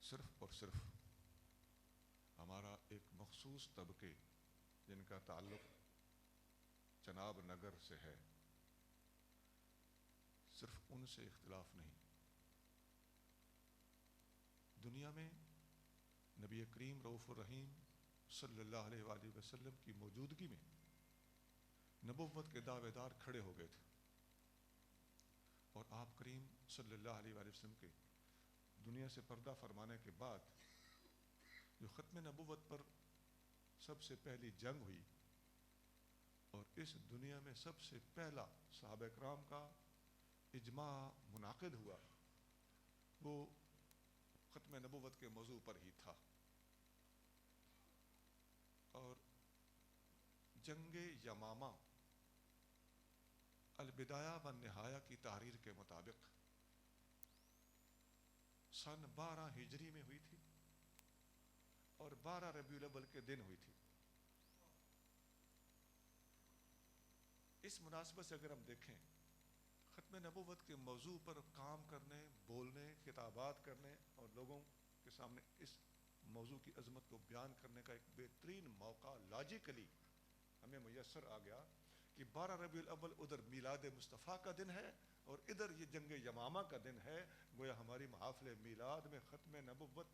صرف اور صرف ہمارا ایک مخصوص طبقے جن کا تعلق چناب نگر سے ہے، صرف ان سے اختلاف نہیں. دنیا میں نبی کریم رؤوف الرحیم صلی اللہ علیہ وآلہ وسلم کی موجودگی میں نبوت کے دعوے دار کھڑے ہو گئے تھے، اور آپ کریم صلی اللہ علیہ وآلہ وسلم کے دنیا سے پردہ فرمانے کے بعد جو ختم نبوت پر سب سے پہلی جنگ ہوئی اور اس دنیا میں سب سے پہلا صحابہ کرام کا اجماع منعقد ہوا، وہ ختم نبوت کے موضوع پر ہی تھا. اور جنگ یمامہ البدایہ و نہایہ کی تحریر کے مطابق سن 12 ہجری میں ہوئی تھی اور 12 ربیع الاول کے دن ہوئی تھی. اس مناسبت سے اگر ہم دیکھیں ختم نبوت کے موضوع پر کام کرنے، بولنے، خطابات کرنے اور لوگوں کے سامنے اس موضوع کی عظمت کو بیان کرنے کا ایک بہترین موقع لاجیکلی ہمیں میسر آ گیا کہ 12 ربیع الاول ادھر میلاد مصطفیٰ کا دن ہے اور ادھر یہ جنگ یمامہ کا دن ہے. گویا ہماری محافل میلاد میں ختم نبوت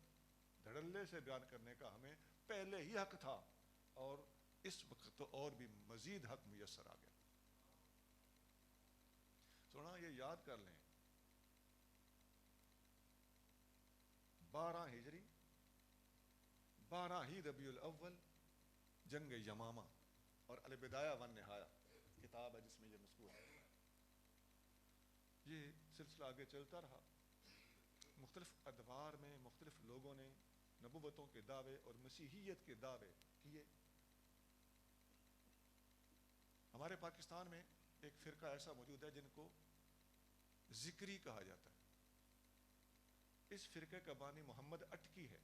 دھڑلے سے بیان کرنے کا ہمیں پہلے ہی حق تھا، اور اس وقت تو اور بھی مزید حق میسر آ گیا. سونا یہ یاد کر لیں، 12 ہجری 12 ہی ربیع الاول جنگ یمامہ اور البدایہ والنہایہ کتاب ہے جس میں یہ مذکور ہے. یہ سلسلہ آگے چلتا رہا، مختلف ادوار میں مختلف لوگوں نے نبوتوں کے دعوے اور مسیحیت کے دعوے کیے. ہمارے پاکستان میں ایک فرقہ ایسا موجود ہے جن کو ذکری کہا جاتا ہے. اس فرقے کا بانی محمد اٹکی ہے،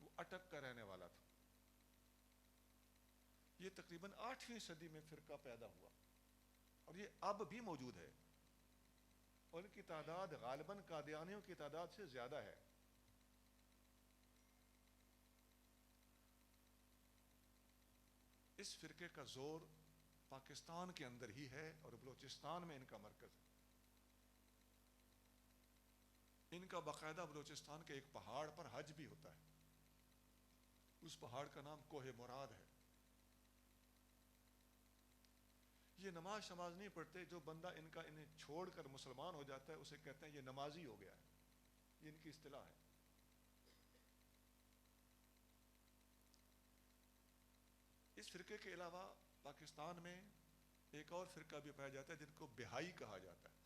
وہ اٹک کا رہنے والا تھا. یہ تقریباً 8ویں صدی میں فرقہ پیدا ہوا اور یہ اب بھی موجود ہے، اور ان کی تعداد غالباً قادیانیوں کی تعداد سے زیادہ ہے. اس فرقے کا زور پاکستان کے اندر ہی ہے اور بلوچستان میں ان کا مرکز ہے. ان کا باقاعدہ بلوچستان کے ایک پہاڑ پر حج بھی ہوتا ہے. اس پہاڑ کا نام کوہ مراد ہے. یہ نماز شماز نہیں پڑھتے، جو بندہ انہیں چھوڑ کر مسلمان ہو جاتا ہے اسے کہتے ہیں یہ نمازی ہو گیا ہے. یہ ان کی اصطلاح ہے. اس فرقے کے علاوہ پاکستان میں ایک اور فرقہ بھی پایا جاتا ہے جن کو بہائی کہا جاتا ہے.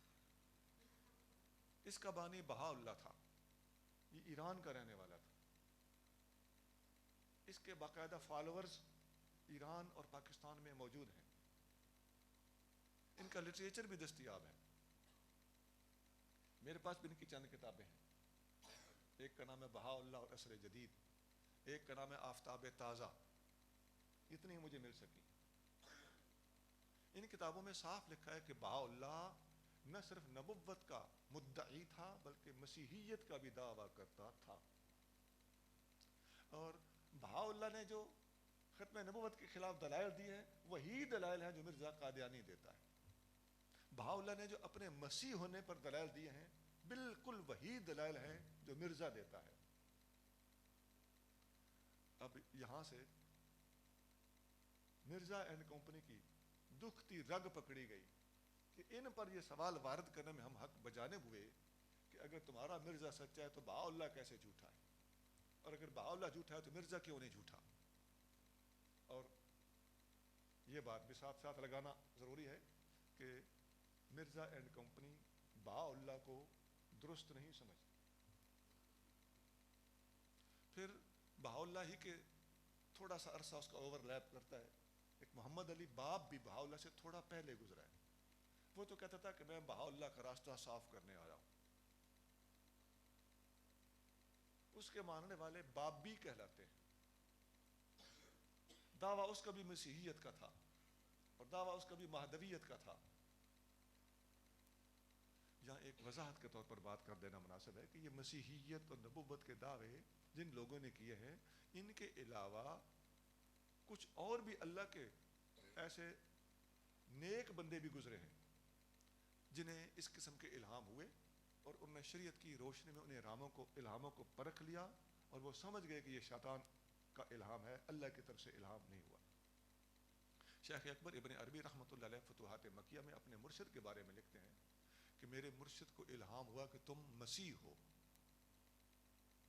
اس کا بانی بہا اللہ تھا، یہ ایران کا رہنے والا تھا. اس کے باقاعدہ فالوورز ایران اور پاکستان میں موجود ہیں. ان کا لٹریچر بھی دستیاب ہے. میرے پاس بھی ان کی چند کتابیں ہیں. ایک کا نام ہے بہا اللہ اور عصر جدید، ایک کا نام ہے آفتاب تازہ. اتنی مجھے مل سکی. ان کتابوں میں صاف لکھا ہے کہ بہا اللہ نہ صرف نبوت کا مدعی تھا بلکہ مسیحیت کا بھی دعویٰ کرتا تھا. اور بہا اللہ نے جو ختم نبوت کے خلاف دلائل دیے ہیں وہی دلائل ہیں جو مرزا قادیانی دیتا ہے. بہا اللہ نے جو اپنے مسیح ہونے پر دلائل دیے ہیں بالکل وہی دلائل ہیں جو مرزا دیتا ہے. اب یہاں سے مرزا اینڈ کمپنی کی دکھتی رگ پکڑی گئی کہ ان پر یہ سوال وارد کرنے میں ہم حق بجانے ہوئے کہ اگر تمہارا مرزا سچا ہے تو بہا اللہ کیسے جھوٹا ہے، اور اگر بہا اللہ جھوٹا ہے تو مرزا کیوں نہیں جھوٹا. اور یہ بات بھی ساتھ ساتھ لگانا ضروری ہے کہ مرزا اینڈ کمپنی بہا اللہ کو درست نہیں سمجھتی. پھر بہا اللہ ہی کے تھوڑا سا عرصہ اس کا اوور لیپ کرتا ہے ایک محمد علی باب بھی بہا اللہ سے تھوڑا پہلے گزرا ہے. وہ تو کہتا تھا کہ میں بہا اللہ کا راستہ صاف کرنے آیا ہوں. اس کے ماننے والے بابی کہلاتے ہیں. دعویٰ اس کا بھی مسیحیت کا تھا اور دعویٰ اس کا بھی مہدویت کا تھا. یہاں ایک وضاحت کے طور پر بات کر دینا مناسب ہے کہ یہ مسیحیت اور نبوت کے دعوے جن لوگوں نے کیے ہیں، ان کے علاوہ کچھ اور بھی اللہ کے ایسے نیک بندے بھی گزرے ہیں جنہیں اس قسم کے الہام ہوئے، اور انہوں نے شریعت کی روشنی میں انہیں الہاموں کو پرکھ لیا، اور وہ سمجھ گئے کہ یہ شیطان کا الہام ہے، اللہ کی طرف سے الہام نہیں ہوا۔ شیخ اکبر ابن عربی رحمۃ اللہ علیہ فتوحات مکیہ میں اپنے مرشد کے بارے میں لکھتے ہیں کہ میرے مرشد کو الہام ہوا کہ تم مسیح ہو،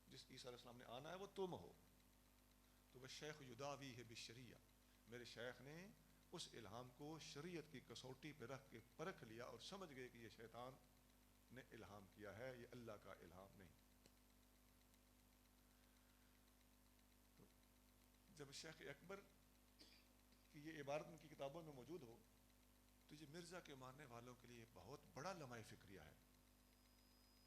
جس عیسیٰ علیہ السلام نے آنا ہے وہ تم ہو، تو وہ شیخ یداوی ہے بالشریعہ، میرے شیخ نے اس الہام کو شریعت کی کسوٹی پہ رکھ کے پرکھ لیا اور سمجھ گئے کہ یہ شیطان نے الہام کیا ہے، یہ اللہ کا الہام نہیں۔ تو جب شیخ اکبر کی یہ عبارت ان کی کتابوں میں موجود ہو تو یہ مرزا کے ماننے والوں کے لیے بہت بڑا لمحہ فکریہ ہے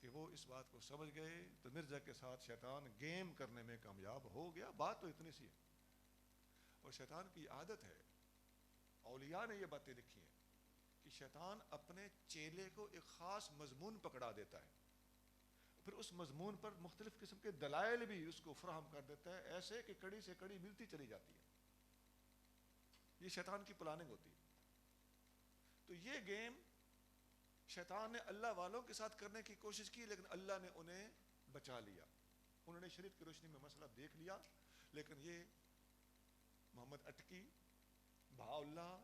کہ وہ اس بات کو سمجھ گئے تو مرزا کے ساتھ شیطان گیم کرنے میں کامیاب ہو گیا۔ بات تو اتنی سی ہے، اور شیطان کی عادت ہے، اولیاء نے یہ باتیں لکھی ہیں کہ شیطان اپنے چیلے کو ایک خاص مضمون پکڑا دیتا ہے، پھر اس مضمون پر مختلف قسم کے دلائل بھی اس کو فراہم کر دیتا ہے، ایسے کہ کڑی سے کڑی ملتی چلی جاتی ہے۔ یہ شیطان کی پلاننگ ہوتی ہے۔ تو یہ گیم شیطان نے اللہ والوں کے ساتھ کرنے کی کوشش کی، لیکن اللہ نے انہیں بچا لیا، انہوں نے شریعت کی روشنی میں مسئلہ دیکھ لیا۔ لیکن یہ محمد اٹکی، بہاء اللہ،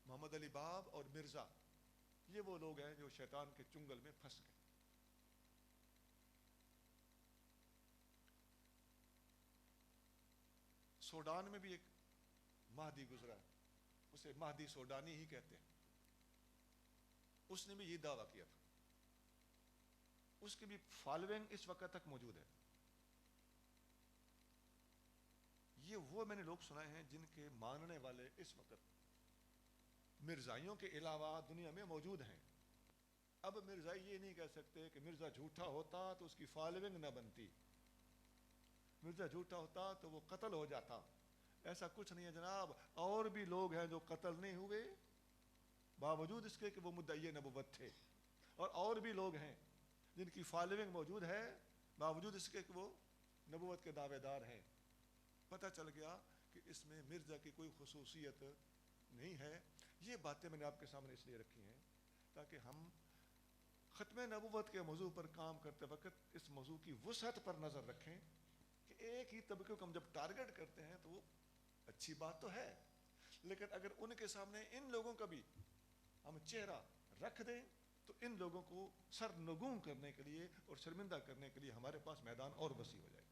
محمد علی باب اور مرزا، یہ وہ لوگ ہیں جو شیطان کے چنگل میں پھنس گئے۔ سوڈان میں بھی ایک مہدی گزرا ہے، اسے مہدی سوڈانی ہی کہتے ہیں، اس نے بھی یہ دعویٰ کیا تھا، اس کی بھی فالوئنگ اس وقت تک موجود ہے۔ یہ وہ میں نے لوگ سنائے ہیں جن کے ماننے والے اس وقت مرزائیوں کے علاوہ دنیا میں موجود ہیں۔ اب مرزائی یہ نہیں کہہ سکتے کہ مرزا جھوٹا ہوتا تو اس کی فالوئنگ نہ بنتی، مرزا جھوٹا ہوتا تو وہ قتل ہو جاتا، ایسا کچھ نہیں ہے جناب۔ اور بھی لوگ ہیں جو قتل نہیں ہوئے باوجود اس کے کہ وہ مدعی نبوت تھے، اور بھی لوگ ہیں جن کی فالوئنگ موجود ہے باوجود اس کے کہ وہ نبوت کے دعوے دار ہیں۔ پتہ چل گیا کہ اس میں مرزا کی کوئی خصوصیت نہیں ہے۔ یہ باتیں میں نے آپ کے سامنے اس لیے رکھی ہیں تاکہ ہم ختم نبوت کے موضوع پر کام کرتے وقت اس موضوع کی وسعت پر نظر رکھیں کہ ایک ہی طبقے کو ہم جب ٹارگٹ کرتے ہیں تو وہ اچھی بات تو ہے، لیکن اگر ان کے سامنے ان لوگوں کا بھی ہم چہرہ رکھ دیں تو ان لوگوں کو سرنگوں کرنے کے لیے اور شرمندہ کرنے کے لیے ہمارے پاس میدان اور وسیع ہو جائے۔